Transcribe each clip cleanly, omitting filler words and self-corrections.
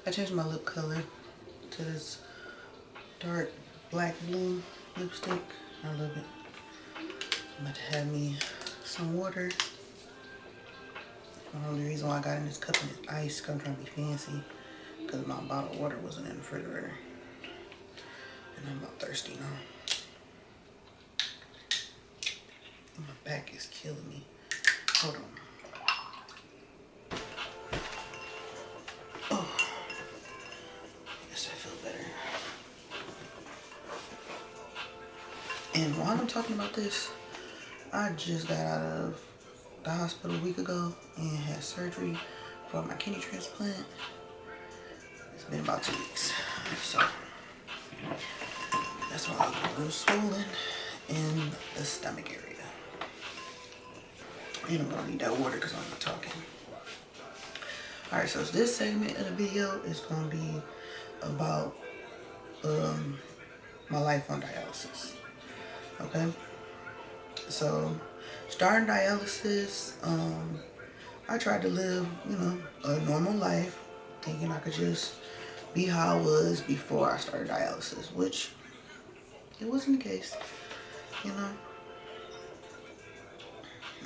I changed my lip color to this dark black blue lipstick. I love it. I'm about to have me some water. The only reason why I got in this cup and this ice, because I'm trying to be fancy, because my bottle of water wasn't in the refrigerator. And I'm about thirsty now. My back is killing me. Hold on. Oh, I guess I feel better. And while I'm talking about this, I just got out of the hospital a week ago and had surgery for my kidney transplant. It's been about 2 weeks. So that's why I got a little swollen in the stomach area. And I'm gonna need that water because I'm not talking. Alright, so this segment of the video is gonna be about my life on dialysis. Okay? So starting dialysis, I tried to live, a normal life, thinking I could just be how I was before I started dialysis, which it wasn't the case,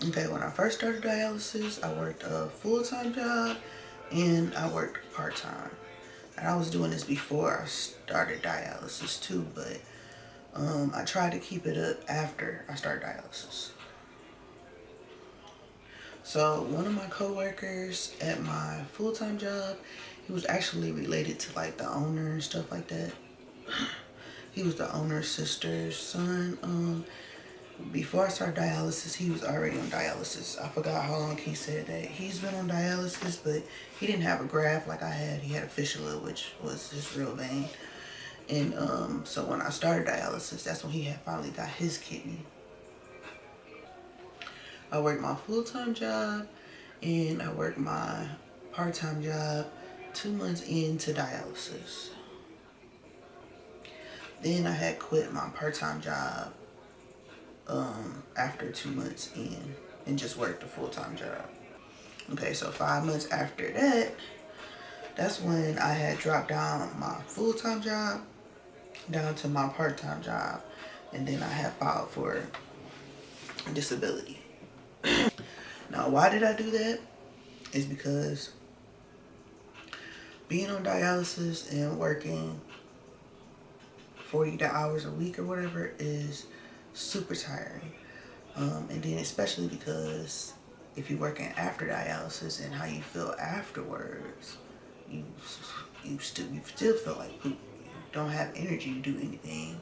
Okay, when I first started dialysis, I worked a full-time job and I worked part-time. And I was doing this before I started dialysis too, but I tried to keep it up after I started dialysis. So one of my coworkers at my full-time job, he was actually related to like the owner and stuff like that. He was the owner's sister's son. Before I started dialysis, he was already on dialysis. I forgot how long he said that he's been on dialysis, but he didn't have a graft like I had. He had a fistula, which was his real vein. And so when I started dialysis, that's when he had finally got his kidney. I worked my full-time job and I worked my part-time job 2 months into dialysis. Then I had quit my part-time job after 2 months in and just worked a full-time job. Okay, so 5 months after that, that's when I had dropped down my full-time job down to my part-time job, and then I had filed for disability. Now, why did I do that? It's because being on dialysis and working 40 hours a week or whatever is super tiring. And then especially because if you're working after dialysis and how you feel afterwards, you still feel like poop. You don't have energy to do anything.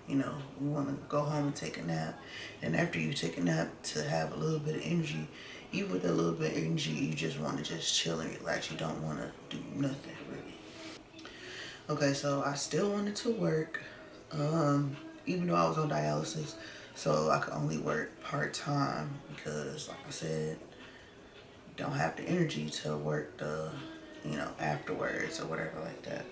You want to go home and take a nap. And after you take a nap, to have a little bit of energy, even with a little bit of energy, you just want to just chill and relax. You don't want to do nothing really. Okay, so I still wanted to work, even though I was on dialysis. So I could only work part-time because, like I said, don't have the energy to work the, afterwards or whatever like that.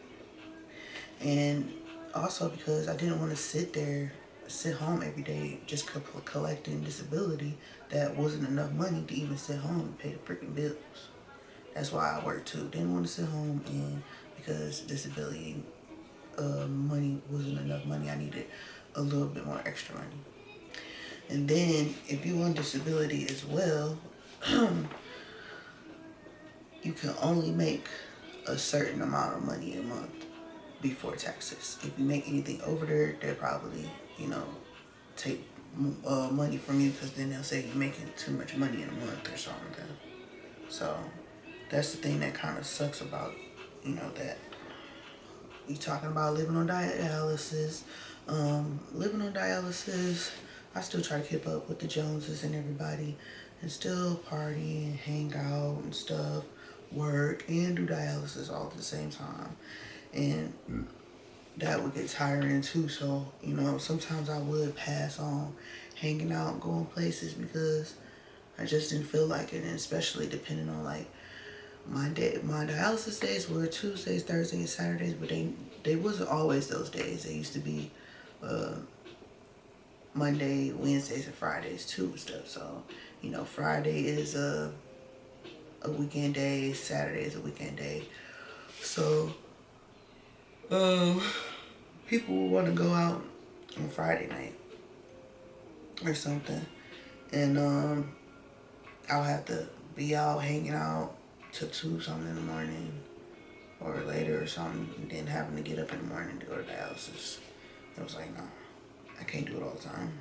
And also because I didn't want to sit home every day just collecting disability that wasn't enough money to even sit home and pay the freaking bills. That's why I worked too. Didn't want to sit home, and because disability money wasn't enough money, I needed a little bit more extra money. And then if you want disability as well, you can only make a certain amount of money a month before taxes. If you make anything over there, they'll probably, take money from you, because then they'll say you're making too much money in a month or something. So that's the thing that kind of sucks about, that. You talking about living on dialysis. I still try to keep up with the Joneses and everybody, and still party and hang out and stuff, work and do dialysis all at the same time. And that would get tiring too. So, sometimes I would pass on hanging out and going places because I just didn't feel like it. And especially depending on like my dialysis days were Tuesdays, Thursdays, and Saturdays, but they wasn't always those days. They used to be Monday, Wednesdays, and Fridays too and stuff. So, Friday is a weekend day, Saturday is a weekend day. So, people will want to go out on Friday night or something, and I'll have to be out hanging out till 2 something in the morning or later or something, and then having to get up in the morning to go to dialysis. It was like, no, I can't do it all the time.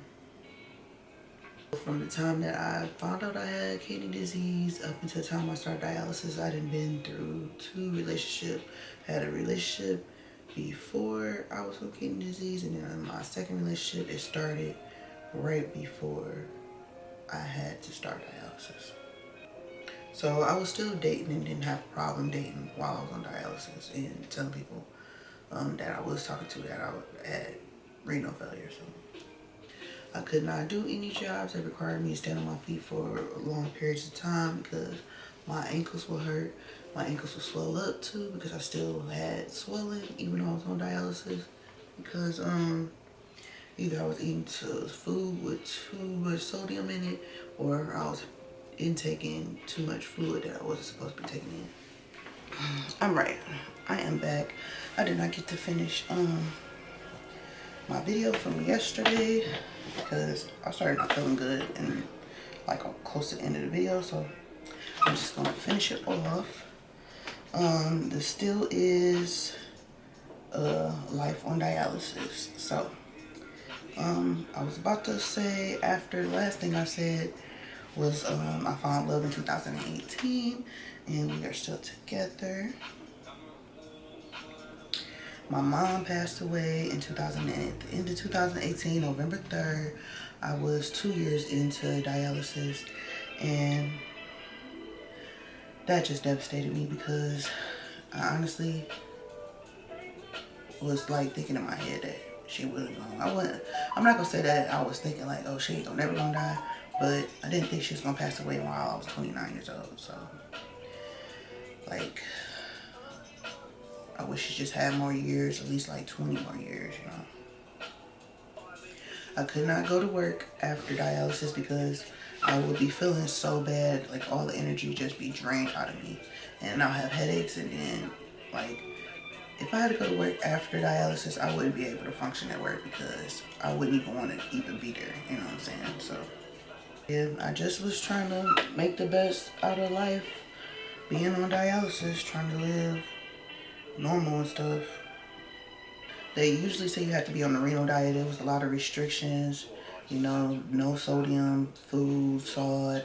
From the time that I found out I had kidney disease up until the time I started dialysis, I done been through 2 relationships. I had a relationship before I was with kidney disease, and then my second relationship, it started right before I had to start dialysis. So I was still dating and didn't have a problem dating while I was on dialysis, and telling people that I was talking to that I had renal failure. So I could not do any jobs that required me to stand on my feet for long periods of time because my ankles would hurt. My ankles would swell up too because I still had swelling even though I was on dialysis, because either I was eating food with too much sodium in it, or I was intaking too much fluid that I wasn't supposed to be taking in. I'm right. I am back. I did not get to finish my video from yesterday because I started not feeling good and like close to the end of the video, so I'm just gonna finish it off. This still is life on dialysis. So I was about to say, after the last thing I said was I found love in 2018 and we are still together. My mom passed away in 2018, November 3rd. I was 2 years into dialysis, and that just devastated me because I honestly was like thinking in my head that she wasn't gonna, I'm not gonna say that I was thinking like, oh, she ain't never gonna die, but I didn't think she was gonna pass away while I was 29 years old. So like, I wish she just had more years, at least like 20 more years, you know. I could not go to work after dialysis because I would be feeling so bad, like all the energy just be drained out of me, and I'll have headaches, and then like if I had to go to work after dialysis, I wouldn't be able to function at work because I wouldn't even want to even be there, you know what I'm saying? So yeah, I just was trying to make the best out of life, being on dialysis, trying to live normal and stuff. They usually say you have to be on the renal diet. There was a lot of restrictions, you know, no sodium, food, salt,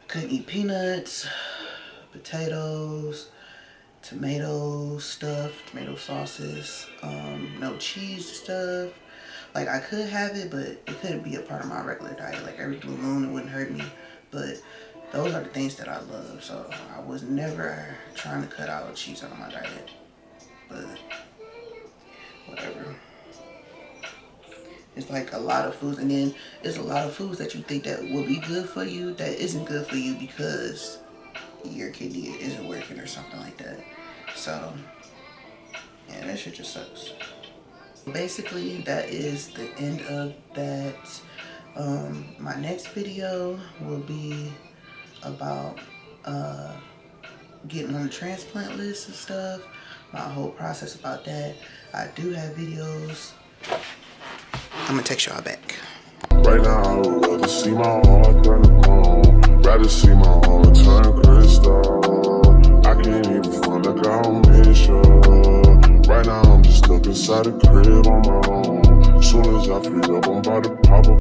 couldn't eat peanuts, potatoes, tomato stuff, tomato sauces, no cheese stuff. Like I could have it, but it couldn't be a part of my regular diet. Like every blue moon, it wouldn't hurt me, but those are the things that I love. So I was never trying to cut out cheese out of my diet, but whatever. It's like a lot of foods, and then it's a lot of foods that you think that will be good for you that isn't good for you because your kidney isn't working or something like that. So yeah, that shit just sucks. Basically, that is the end of that. My next video will be about getting on the transplant list and stuff, my whole process about that. I do have videos. I'm gonna text y'all back. Right now, I would rather see my heart burn the bone, rather see my heart turn crystal. I can't even feel like I'm mission. Right now, I'm just stuck inside a crib on my own. As soon as I free up, I'm about to pop up.